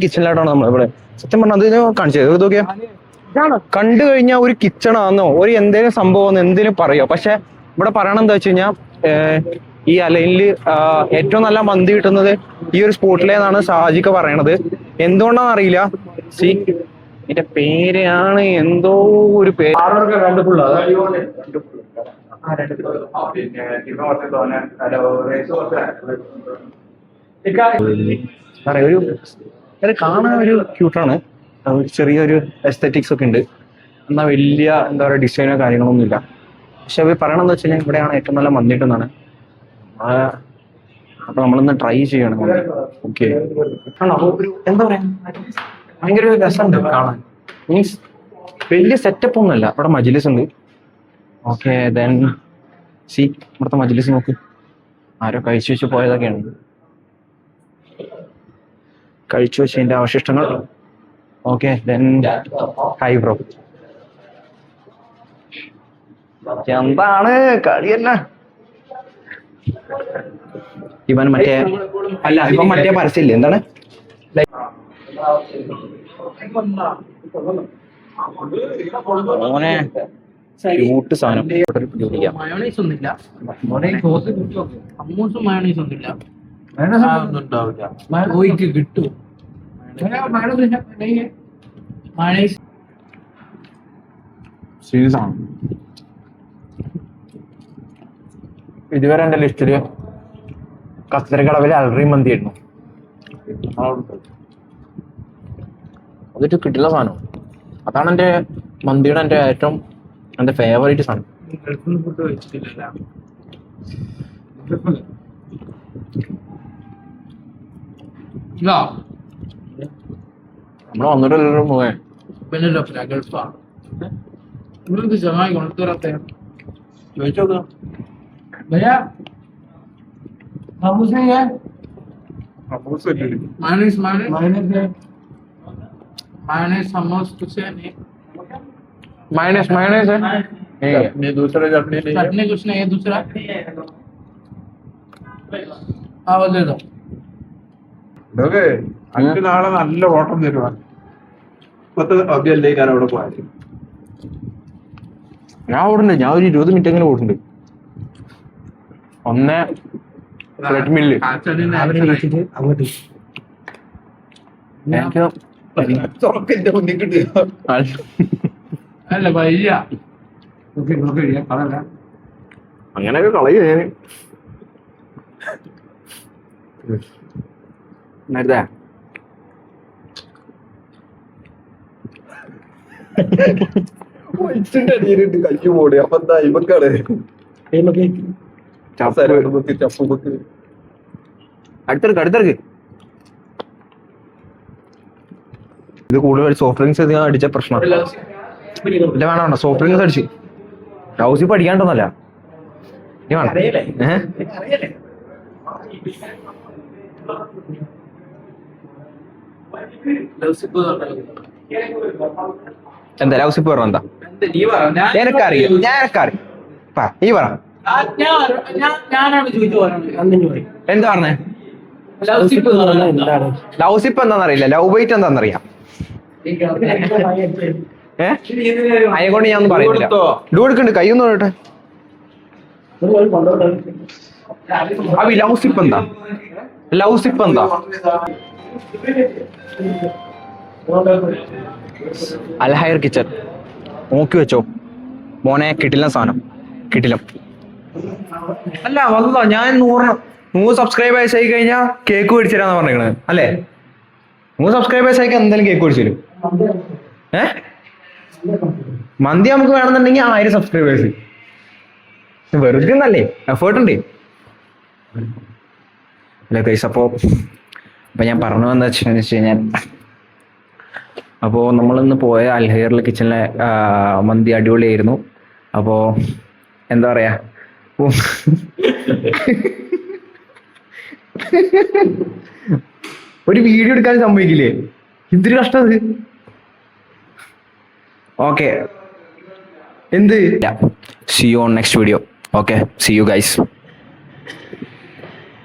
കിച്ചണിലായിട്ടാണ് നമ്മളിവിടെ സത്യം പറഞ്ഞാൽ അതിന് കാണിച്ചത് ഇതൊക്കെ കണ്ടു കഴിഞ്ഞാൽ ഒരു കിച്ചണാന്നോ ഒരു എന്തേലും സംഭവം എന്തേലും പറയോ. പക്ഷെ ഇവിടെ പറയണം എന്താ വെച്ച് കഴിഞ്ഞാൽ ഈ അലൈനില് ഏറ്റവും നല്ല മന്തി കിട്ടുന്നത് ഈ ഒരു സ്പോട്ടിലേന്നാണ് ഷാജിക്ക് പറയണത്. എന്തുകൊണ്ടാന്ന് അറിയില്ല. സി എന്റെ പേരാണ് എന്തോ ഒരു പേര് ഒരു കാണാൻ ഒരു ക്യൂട്ടാണ്, ചെറിയൊരു എസ്തെറ്റിക്സ് ഒക്കെ ഉണ്ട്. എന്നാൽ വലിയ എന്താ പറയുക ഡിസൈനോ കാര്യങ്ങളൊന്നും ഇല്ല. പക്ഷെ അവർ പറയണമെന്ന് വെച്ച് കഴിഞ്ഞാൽ ഇവിടെയാണ് ഏറ്റവും നല്ല മന്തി കിട്ടുന്നതാണ്. അപ്പൊ നമ്മളൊന്ന് ട്രൈ ചെയ്യണം. ഓക്കെ ഒരു എന്താ പറയാ ഭയങ്കര ഒരു രസമുണ്ട് കാണാൻ. മീൻസ് വലിയ സെറ്റപ്പ് ഒന്നുമല്ല. ഇവിടെ മജ്ലിസ് ഉണ്ട്. ഓക്കെ ദെൻ സി ഇവിടുത്തെ മജ്ലിസ് നോക്ക്, ആരോ കഴിച്ചു വെച്ച് പോയതൊക്കെയാണ്. കഴിച്ചു വെച്ചതിന്റെ അവശിഷ്ടങ്ങൾ. ഓക്കെ ദെൻ ഹൈ ബ്രോ, എന്താണ് കളിയല്ല ഇവൻ മറ്റേ അല്ല ഇവൻ മറ്റേ പരസ്യമില്ലേ എന്താണ് ഓനെ ക്യൂട്ട് സാധനം. മയോണൈസ് ഒന്നുമില്ല, അമ്മൂസും മയോണൈസ് ഒന്നുമില്ല, കോഴിക്ക് കിട്ടും മയോണൈസ്. സീരിയസ് ആണ്. ഇതുവരെ എന്റെ ലിസ്റ്റില് കസ്തരക്കടവിലെ അൽറി മന്തി ആയിരുന്നു. അതൊരു കിട്ടില്ല സാധനം. അതാണ് എന്റെ മന്തിയുടെ എന്റെ ഏറ്റവും എന്റെ ഫേവറേറ്റ് സാധനം. ഫുഡ് വെച്ചിട്ടില്ല. നമ്മള് വന്നിട്ടല്ലോ പോയെ. പിന്നല്ലോ ഗൾഫാ ഇവർക്ക് ചങ്ങായി കൊണ്ടുവരാത്ത ചോദിച്ചോക്കാം. भैया हमूस नहीं है, मायनेस मायनेस मायनेस है, मायनेस हमूस कुछ है नहीं, मायनेस मायनेस है ये दूसरा चटनी कुछ नहीं है दूसरा. हाँ वो दे दो. അഞ്ച് നാളെ നല്ല ഓട്ടം തരുവാ. ഇപ്പത്തെ അഭ്യല്ലേക്കാണ് അവിടെ പോയത്. ഞാൻ ഓടുന്നുണ്ട്. ഞാൻ ഒരു 20 മിനിറ്റ് എങ്ങനെ ഓടുന്നുണ്ട്. ഒന്ന് ട്രെഡ്മില്ല് അല്ല വയ്യ അങ്ങനെയൊക്കെ കളയും ഞാൻ. നേരത്തെ കഴിച്ചു പോടി. അപ്പൊ എന്താ ഇവക്കാണ് അടുത്തിറക്ക്. ഇത് കൂടുതൽ സോഫ്റ്റ് ഡ്രിങ്ക്സ് അടിച്ച പ്രശ്നം ഇല്ല. വേണ്ട സോഫ്റ്റ് ഡ്രിങ്ക്സ് അടിച്ച് ഹൗസിൽ പഠിക്കാണ്ടോന്നല്ല നീ വേണം. എന്താ ലൗസിപ്പ് പറഞ്ഞ എന്താ ഞാനൊക്കറിയാം നീ പറ. എന്താ പറഞ്ഞേ? ലൗസിപ്പ് എന്താണെന്നറിയില്ല, ലവ് ബൈറ്റ് എന്താണെന്നറിയാം. അതിനെ കൊണ്ട് ഞാൻ ഒന്നും പറയുന്നില്ല. ഡൂ എടുക്കണ്ട് കൈയൊന്നും പറയട്ടെ. അഭി ലൗസിപ്പ് എന്താ? ലൗസിപ്പ് എന്താ? അൽഹൈർ കിച്ചൺ നോക്കി വെച്ചോ മോനെ. കിട്ടില്ല സാധനം, കിട്ടില്ല. അല്ല വന്നോ, ഞാൻ 100 സബ്സ്ക്രൈബേഴ്സ് ആയി കഴിഞ്ഞാൽ കേക്ക് മേടിച്ചു തരാന്ന് പറഞ്ഞേക്കണത് അല്ലേ? 100 സബ്സ്ക്രൈബേഴ്സ് ആയിക്കാൻ എന്തായാലും കേക്ക് മേടിച്ചു തരും. മന്തി നമുക്ക് വേണമെന്നുണ്ടെങ്കിൽ 1000 സബ്സ്ക്രൈബേഴ്സ്. വെറുതെ നല്ലേ, എഫേർട്ട് ഉണ്ട്. അല്ല കൈസ്, അപ്പൊ ഞാൻ പറഞ്ഞു വന്ന വെച്ച് കഴിഞ്ഞാൽ അപ്പോ നമ്മളിന്ന് പോയ അൽഹൈറിലെ കിച്ചണിലെ മന്തി അടിപൊളിയായിരുന്നു. അപ്പോ എന്താ പറയാ, ഒരു വീഡിയോ എടുക്കാൻ സമ്മതിക്കില്ലേ? എന്തൊരു കഷ്ടം അത്. ഓക്കെ എന്ത്, see you on next video. Okay, see you guys.